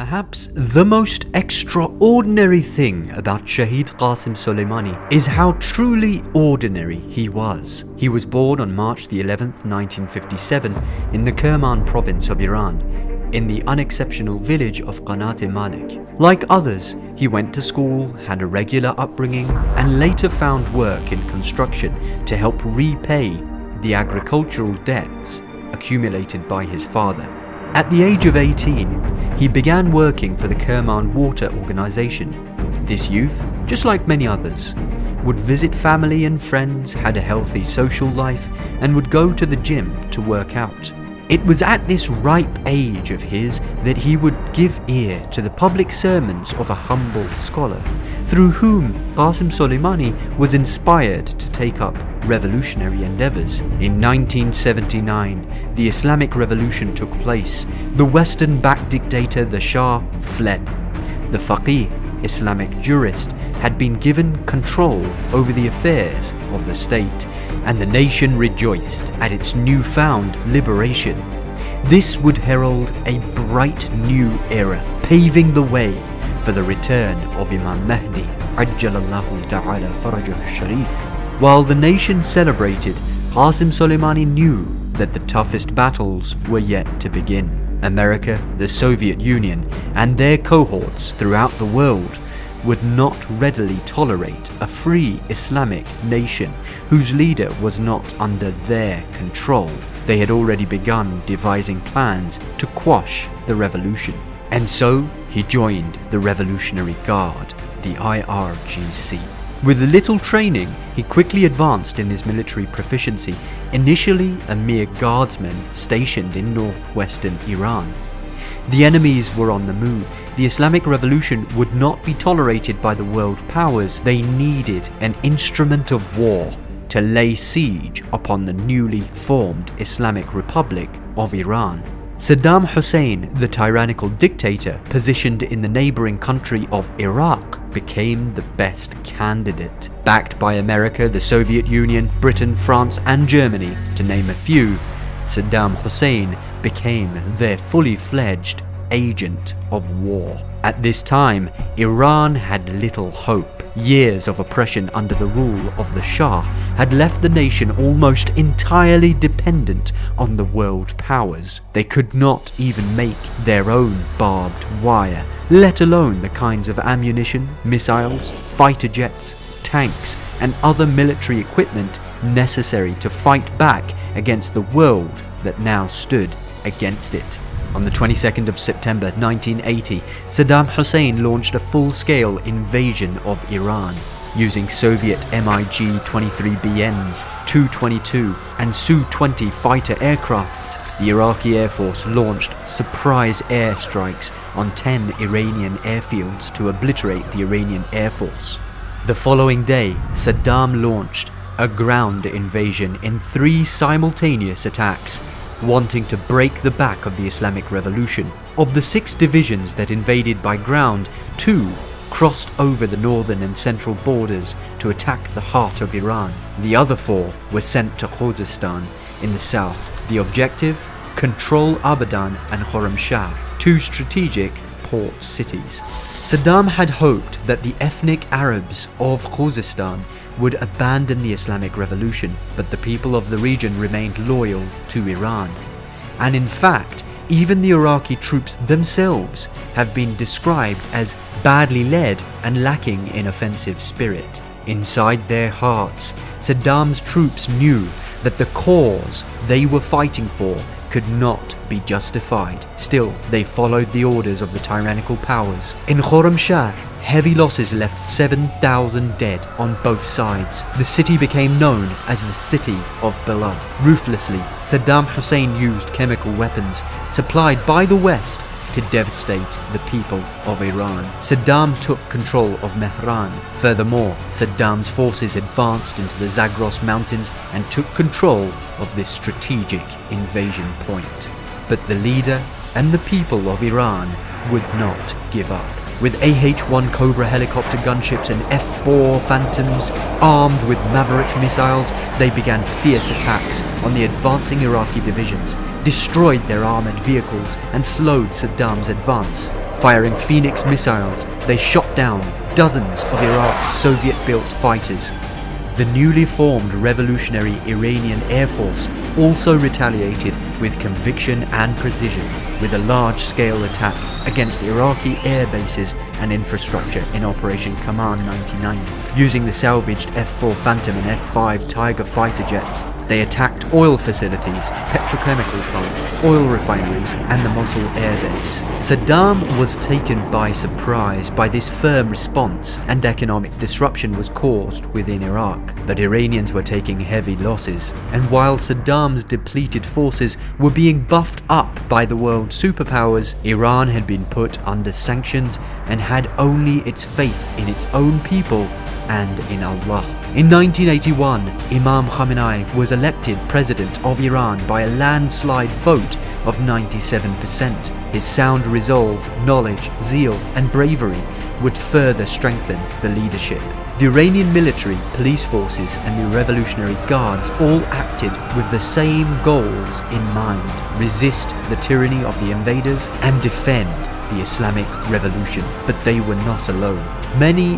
Perhaps the most extraordinary thing about Shahid Qasem Soleimani is how truly ordinary he was. He was born on March the 11th, 1957 in the Kerman province of Iran, in the unexceptional village of Qanat-e-Malik. Like others, he went to school, had a regular upbringing, and later found work in construction to help repay the agricultural debts accumulated by his father. At the age of 18, he began working for the Kerman Water Organization. This youth, just like many others, would visit family and friends, had a healthy social life, and would go to the gym to work out. It was at this ripe age of his that he would give ear to the public sermons of a humble scholar, through whom Qasem Soleimani was inspired to take up revolutionary endeavors. In 1979, the Islamic Revolution took place. The Western-backed dictator, the Shah, fled. The faqih, Islamic jurist, had been given control over the affairs of the state, and the nation rejoiced at its newfound liberation. This would herald a bright new era, paving the way for the return of Imam Mahdi, Ajjalallahu ta'ala farajahu sharif. While the nation celebrated, Qasem Soleimani knew that the toughest battles were yet to begin. America, the Soviet Union, and their cohorts throughout the world would not readily tolerate a free Islamic nation whose leader was not under their control. They had already begun devising plans to quash the revolution. And so he joined the Revolutionary Guard, the IRGC. With little training, he quickly advanced in his military proficiency, initially a mere guardsman stationed in northwestern Iran. The enemies were on the move. The Islamic Revolution would not be tolerated by the world powers. They needed an instrument of war to lay siege upon the newly formed Islamic Republic of Iran. Saddam Hussein, the tyrannical dictator positioned in the neighboring country of Iraq, became the best candidate. Backed by America, the Soviet Union, Britain, France, and Germany, to name a few, Saddam Hussein became their fully fledged agent of war. At this time, Iran had little hope. Years of oppression under the rule of the Shah had left the nation almost entirely dependent on the world powers. They could not even make their own barbed wire, let alone the kinds of ammunition, missiles, fighter jets, tanks, and other military equipment necessary to fight back against the world that now stood against it. On the 22nd of September 1980, Saddam Hussein launched a full-scale invasion of Iran. Using Soviet MiG-23BNs, Tu-22 and Su-20 fighter aircrafts, the Iraqi Air Force launched surprise airstrikes on 10 Iranian airfields to obliterate the Iranian Air Force. The following day, Saddam launched a ground invasion in 3 simultaneous attacks, wanting to break the back of the Islamic Revolution. Of the 6 divisions that invaded by ground, 2 crossed over the northern and central borders to attack the heart of Iran. The other 4 were sent to Khuzestan in the south. The objective? Control Abadan and Khorramshahr, 2 strategic port cities. Saddam had hoped that the ethnic Arabs of Khuzestan would abandon the Islamic Revolution, but the people of the region remained loyal to Iran. And in fact, even the Iraqi troops themselves have been described as badly led and lacking in offensive spirit. Inside their hearts, Saddam's troops knew that the cause they were fighting for could not be justified. Still, they followed the orders of the tyrannical powers. In Khorramshahr, heavy losses left 7,000 dead on both sides. The city became known as the City of Blood. Ruthlessly, Saddam Hussein used chemical weapons supplied by the West to devastate the people of Iran. Saddam took control of Mehran. Furthermore, Saddam's forces advanced into the Zagros Mountains and took control of this strategic invasion point. But the leader and the people of Iran would not give up. With AH-1 Cobra helicopter gunships and F-4 Phantoms armed with Maverick missiles, they began fierce attacks on the advancing Iraqi divisions. destroyed their armored vehicles and slowed Saddam's advance. Firing Phoenix missiles, they shot down dozens of Iraq's Soviet-built fighters. The newly formed revolutionary Iranian Air Force also retaliated with conviction and precision, with a large-scale attack against Iraqi air bases and infrastructure in Operation Command 99. Using the salvaged F-4 Phantom and F-5 Tiger fighter jets, they attacked oil facilities, petrochemical plants, oil refineries, and the Mosul air base. Saddam was taken by surprise by this firm response, and economic disruption was caused within Iraq. But Iranians were taking heavy losses, and while Saddam's depleted forces were being buffed up by the world superpowers, Iran had been put under sanctions and had only its faith in its own people and in Allah. In 1981, Imam Khamenei was elected president of Iran by a landslide vote of 97%. His sound resolve, knowledge, zeal, and bravery would further strengthen the leadership. The Iranian military, police forces, and the Revolutionary Guards all acted with the same goals in mind: resist the tyranny of the invaders and defend the Islamic Revolution. But they were not alone. Many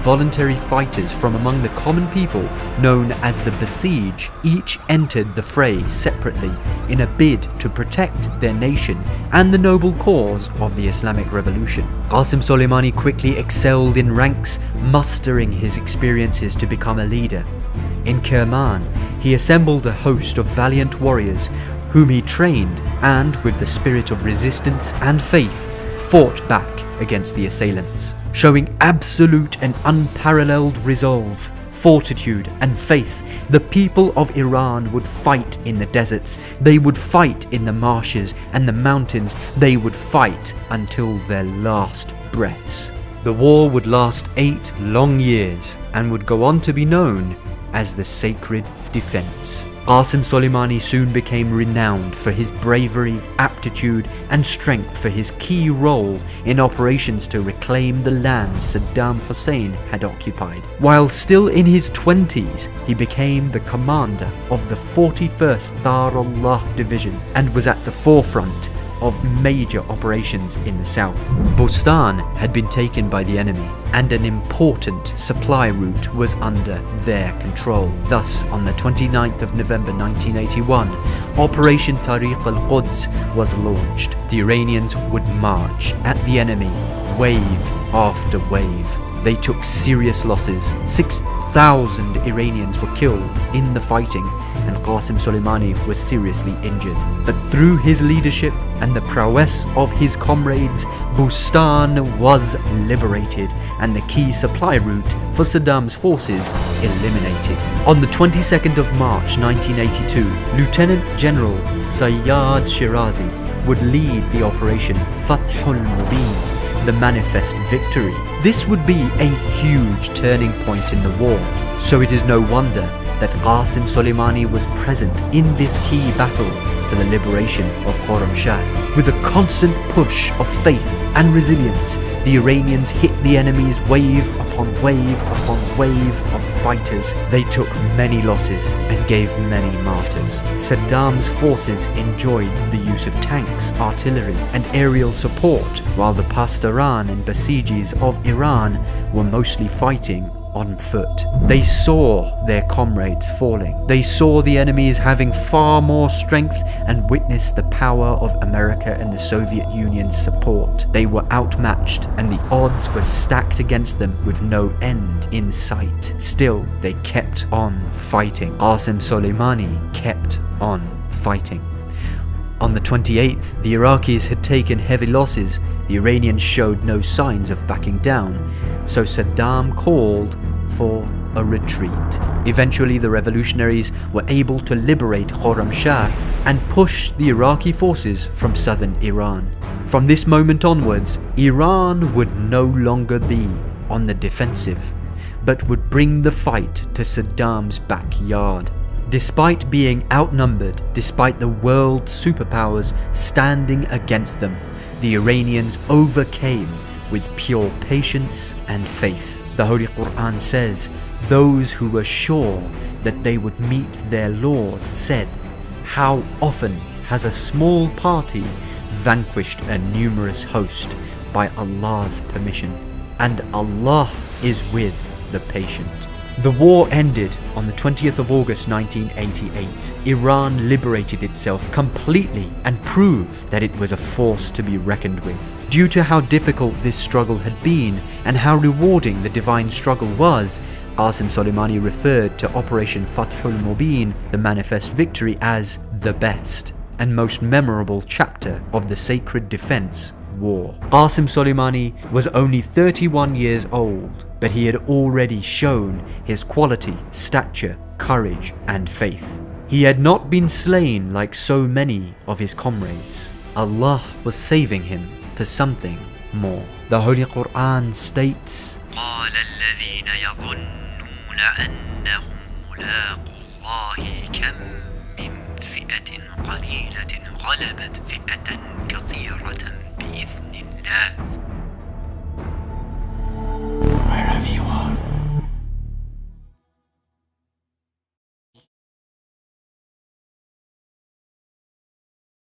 voluntary fighters from among the common people, known as the Besiege, each entered the fray separately in a bid to protect their nation and the noble cause of the Islamic Revolution. Qasem Soleimani quickly excelled in ranks, mustering his experiences to become a leader. In Kerman, he assembled a host of valiant warriors whom he trained and, with the spirit of resistance and faith, fought back against the assailants. Showing absolute and unparalleled resolve, fortitude, and faith, the people of Iran would fight in the deserts, they would fight in the marshes and the mountains, they would fight until their last breaths. The war would last 8 long years and would go on to be known as the Sacred Defense. Qasem Soleimani soon became renowned for his bravery, aptitude, and strength for his key role in operations to reclaim the land Saddam Hussein had occupied. While still in his 20s, he became the commander of the 41st Darullah Division and was at the forefront of major operations in the south. Bustan had been taken by the enemy, and an important supply route was under their control. Thus, on the 29th of November 1981, Operation Tariq al-Quds was launched. The Iranians would march at the enemy, wave after wave. They took serious losses. 6,000 Iranians were killed in the fighting, and Qasem Soleimani was seriously injured. But through his leadership and the prowess of his comrades, Bustan was liberated and the key supply route for Saddam's forces eliminated. On the 22nd of March 1982, Lieutenant General Sayyad Shirazi would lead the Operation Fathul Mubin, the manifest victory. This would be a huge turning point in the war, so it is no wonder that Qasem Soleimani was present in this key battle for the liberation of Khorramshahr. With a constant push of faith and resilience, the Iranians hit the enemy's wave upon wave upon wave of fighters. They took many losses and gave many martyrs. Saddam's forces enjoyed the use of tanks, artillery, and aerial support, while the Pastaran and Basijis of Iran were mostly fighting on foot. They saw their comrades falling. They saw the enemies having far more strength and witnessed the power of America and the Soviet Union's support. They were outmatched and the odds were stacked against them with no end in sight. Still, they kept on fighting. Qasem Soleimani kept on fighting. On the 28th, the Iraqis had taken heavy losses. The Iranians showed no signs of backing down, so Saddam called for a retreat. Eventually, the revolutionaries were able to liberate Khorramshahr and push the Iraqi forces from southern Iran. From this moment onwards, Iran would no longer be on the defensive, but would bring the fight to Saddam's backyard. Despite being outnumbered, despite the world superpowers standing against them, the Iranians overcame with pure patience and faith. The Holy Quran says, "Those who were sure that they would meet their Lord said, 'How often has a small party vanquished a numerous host by Allah's permission, and Allah is with the patient. The war ended on the 20th of August 1988. Iran liberated itself completely and proved that it was a force to be reckoned with. Due to how difficult this struggle had been and how rewarding the divine struggle was, Qasem Soleimani referred to Operation Fathul Mubin, the manifest victory, as the best and most memorable chapter of the sacred defense war. Qasem Soleimani was only 31 years old, but he had already shown his quality, stature, courage, and faith. He had not been slain like so many of his comrades. Allah was saving him for something more. The Holy Quran states, قال الذين يظنون أنهم ملاقو الله كم من فئة قليلة غلبت فئة